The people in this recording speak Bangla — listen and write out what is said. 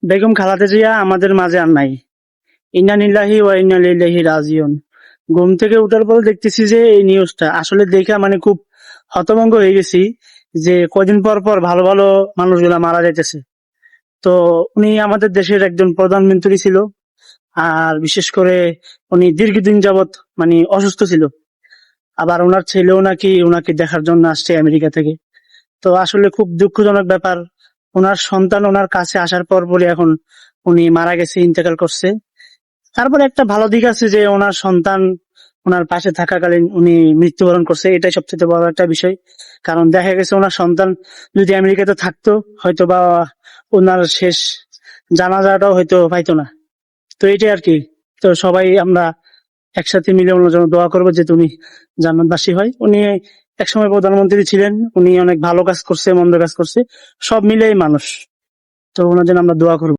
বেগম খালেদা জিয়া আমাদের মাঝে আর নাই। ইন্না লিল্লাহি ওয়া ইন্না ইলাইহি রাজিউন। ঘুম থেকে উঠার পর দেখতেছি যে এই নিউজটা আসলে দেখা মানে খুব হতভম্ব হয়ে গেছি যে কদিন পর পর ভালো ভালো মানুষগুলা মারা যাইতেছে। তো উনি আমাদের দেশের একজন প্রধানমন্ত্রী ছিল। আর বিশেষ করে উনি দীর্ঘদিন যাবত মানে অসুস্থ ছিল। আবার ওনার ছেলেও নাকি ওনাকে দেখার জন্য আসছে আমেরিকা থেকে। তো আসলে খুব দুঃখজনক ব্যাপার। ওনার সন্তান ওনার কাছে আসার পর বলে এখন উনি মারা গেছে, ইন্তেকাল করছে। তারপরে একটা ভালো দিক আছে যে ওনার সন্তান ওনার পাশে থাকাকালীন উনি মৃত্যুবরণ করছে, এটাই সবচেয়ে বড় একটা বিষয়। কারণ দেখা গেছে ওনার সন্তান যদি আমেরিকাতে থাকতো হয়তো বা ওনার শেষ জানাজাটাও হয়তো পাইতো না। তো এটাই আর কি। তো সবাই আমরা একসাথে মিলে ওনার জন্য দোয়া করবো যে তুমি জান্নাতবাসী হয়। উনি একসময় প্রধানমন্ত্রী ছিলেন, উনি অনেক ভালো কাজ করছে, মন্দ কাজ করছে, সব মিলেই মানুষ। তো ওনার জন্য আমরা দোয়া করবো।